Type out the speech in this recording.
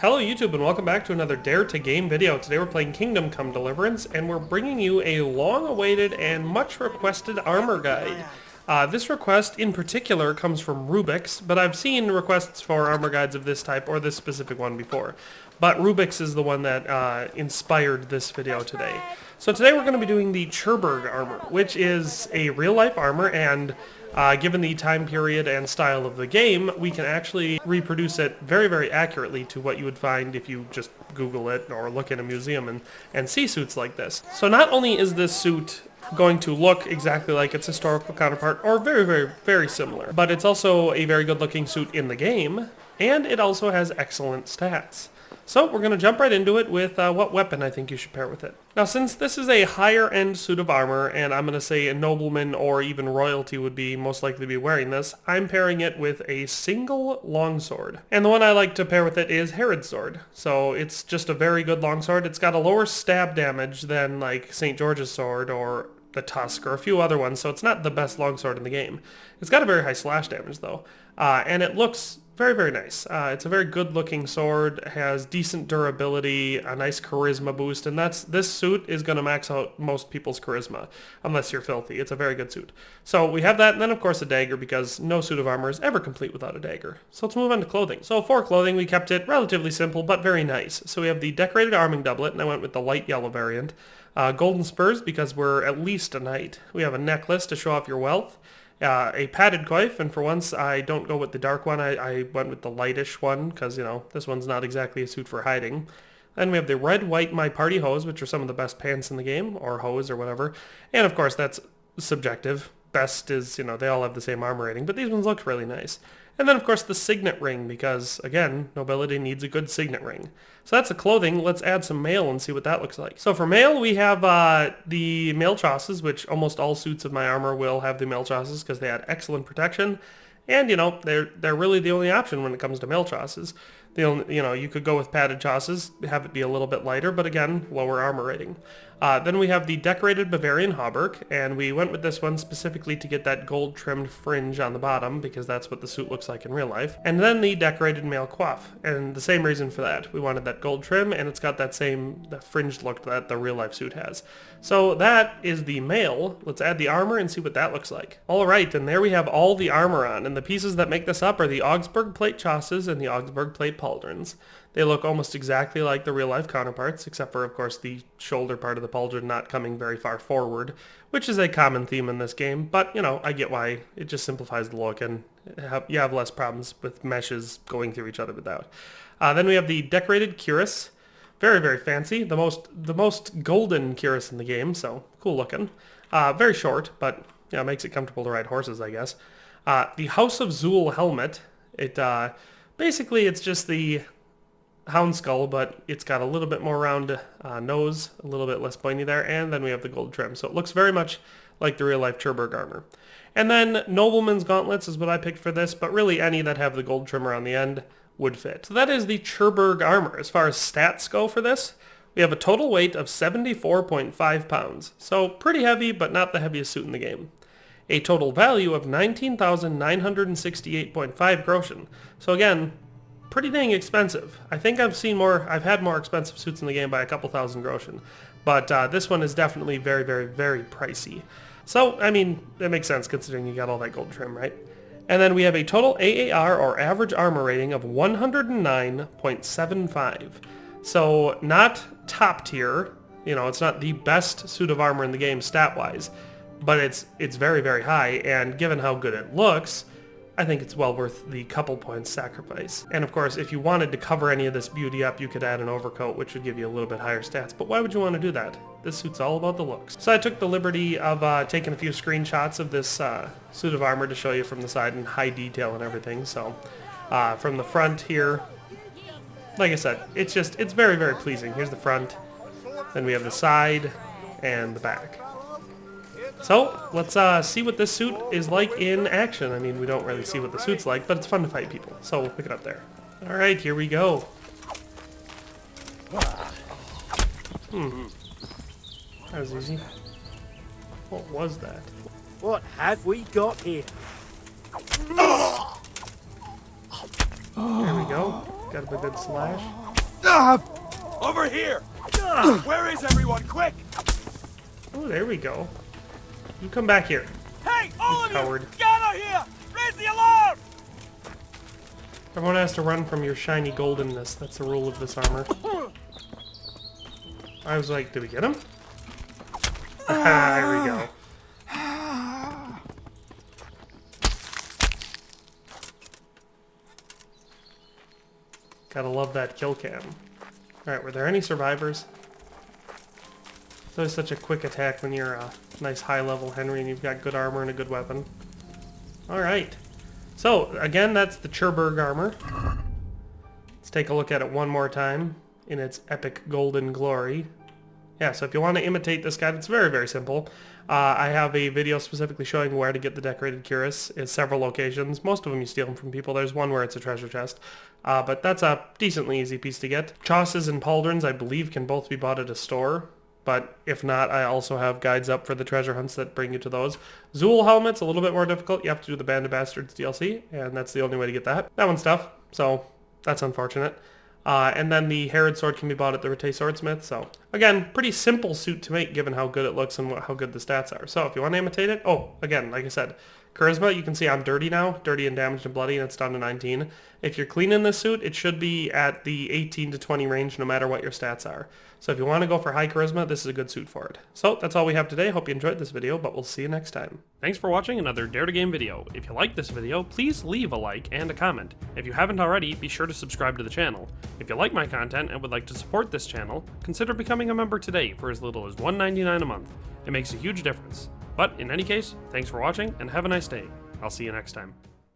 Hello YouTube and welcome back to another Dare to Game video. Today we're playing Kingdom Come Deliverance and we're bringing you a long-awaited and much requested armor guide. This request in particular comes from Rubik's, but I've seen requests for armor guides of this type or this specific one before. But Rubik's is the one that inspired this video today. So today we're going to be doing the Churburg armor, which is a real-life armor, and given the time period and style of the game, we can actually reproduce it very, very accurately to what you would find if you just Google it or look in a museum and see suits like this. So not only is this suit going to look exactly like its historical counterpart, or very, very, very similar, but it's also a very good-looking suit in the game, and it also has excellent stats. So we're going to jump right into it with what weapon I think you should pair with it. Now since this is a higher end suit of armor, and I'm going to say a nobleman or even royalty would be most likely to be wearing this, I'm pairing it with a single longsword. And the one I like to pair with it is Herod's sword. So it's just a very good longsword. It's got a lower stab damage than like St. George's sword or the Tusk or a few other ones, so it's not the best longsword in the game. It's got a very high slash damage though, and it looks very, very nice. It's a very good looking sword, has decent durability, a nice charisma boost, and this suit is going to max out most people's charisma, unless you're filthy. It's a very good suit. So we have that, and then of course a dagger, because no suit of armor is ever complete without a dagger. So let's move on to clothing. So for clothing, we kept it relatively simple, but very nice. So we have the decorated arming doublet, and I went with the light yellow variant. Golden spurs, because we're at least a knight. We have a necklace to show off your wealth. A padded coif, and for once I don't go with the dark one, I went with the lightish one, because, you know, this one's not exactly a suit for hiding. Then we have the red, white My Party hose, which are some of the best pants in the game, or hose, or whatever. And of course, that's subjective. Best is, you know, they all have the same armor rating, but these ones look really nice. And then, of course, the signet ring, because, again, nobility needs a good signet ring. So that's the clothing. Let's add some mail and see what that looks like. So for mail, we have the mail trosses, which almost all suits of my armor will have the mail trosses because they add excellent protection. And, you know, they're really the only option when it comes to mail trosses. You could go with padded trosses, have it be a little bit lighter, but again, lower armor rating. Then we have the decorated Bavarian hauberk, and we went with this one specifically to get that gold-trimmed fringe on the bottom, because that's what the suit looks like in real life. And then the decorated mail coif, and the same reason for that. We wanted that gold trim, and it's got that same fringed look that the real-life suit has. So that is the mail. Let's add the armor and see what that looks like. Alright, and there we have all the armor on, and the pieces that make this up are the Augsburg plate trosses and the Augsburg plate pauldrons. They look almost exactly like the real-life counterparts, except for, of course, the shoulder part of the pauldron not coming very far forward, which is a common theme in this game, but, you know, I get why. It just simplifies the look, and you have less problems with meshes going through each other without. Then we have the decorated cuirass. Very, very fancy. The most golden cuirass in the game, so cool looking. Very short, but, you know, makes it comfortable to ride horses, I guess. The House of Zool helmet. Basically, it's just the hound skull, but it's got a little bit more round nose, a little bit less pointy there, and then we have the gold trim. So it looks very much like the real-life Churburg armor. And then nobleman's gauntlets is what I picked for this, but really any that have the gold trimmer on the end would fit. So that is the Churburg armor. As far as stats go for this, we have a total weight of 74.5 pounds. So pretty heavy, but not the heaviest suit in the game. A total value of 19,968.5 groschen. So again, pretty dang expensive. I think I've had more expensive suits in the game by a couple thousand groschen, but this one is definitely very, very, very pricey. So, I mean, that makes sense considering you got all that gold trim, right? And then we have a total AAR, or average armor rating, of 109.75. So, not top tier, you know, it's not the best suit of armor in the game stat-wise, but it's very, very high, and given how good it looks, I think it's well worth the couple points sacrifice. And of course, if you wanted to cover any of this beauty up, you could add an overcoat, which would give you a little bit higher stats. But why would you want to do that? This suit's all about the looks. So I took the liberty of taking a few screenshots of this suit of armor to show you from the side in high detail and everything. So from the front here, like I said, it's very, very pleasing. Here's the front, then we have the side and the back. So, let's see what this suit is like in action. I mean, we don't really see what the suit's like, but it's fun to fight people. So, we'll pick it up there. Alright, here we go. That was easy. What was that? What have we got here? There we go. Got a good slash. Over here! Where is everyone? Quick! Oh, there we go. You come back here. Hey, all of coward. you! Gather here! Raise the alarm! Everyone has to run from your shiny goldenness. That's the rule of this armor. I was like, did we get him? There we go. Gotta love that kill cam. Alright, were there any survivors? It's always such a quick attack when you're a nice high-level Henry and you've got good armor and a good weapon. Alright. So, again, that's the Churburg armor. Let's take a look at it one more time in its epic golden glory. Yeah, so if you want to imitate this guy, it's very, very simple. I have a video specifically showing where to get the decorated cuirass in several locations. Most of them you steal them from people. There's one where it's a treasure chest. But that's a decently easy piece to get. Chausses and pauldrons, I believe, can both be bought at a store. But if not, I also have guides up for the treasure hunts that bring you to those. Zool helmet's a little bit more difficult. You have to do the Band of Bastards DLC, and that's the only way to get that. That one's tough, so that's unfortunate. And then the Herod sword can be bought at the Rete Swordsmith. So again, pretty simple suit to make given how good it looks and how good the stats are. So if you want to imitate it, again, like I said, charisma, you can see I'm dirty now, dirty and damaged and bloody, and it's down to 19. If you're clean in this suit, it should be at the 18 to 20 range no matter what your stats are. So if you want to go for high charisma, this is a good suit for it. So that's all we have today. Hope you enjoyed this video, but we'll see you next time. Thanks for watching another Dare to Game video. If you liked this video, please leave a like and a comment. If you haven't already, be sure to subscribe to the channel. If you like my content and would like to support this channel, consider becoming a member today for as little as $1.99 a month. It makes a huge difference. But in any case, thanks for watching and have a nice day. I'll see you next time.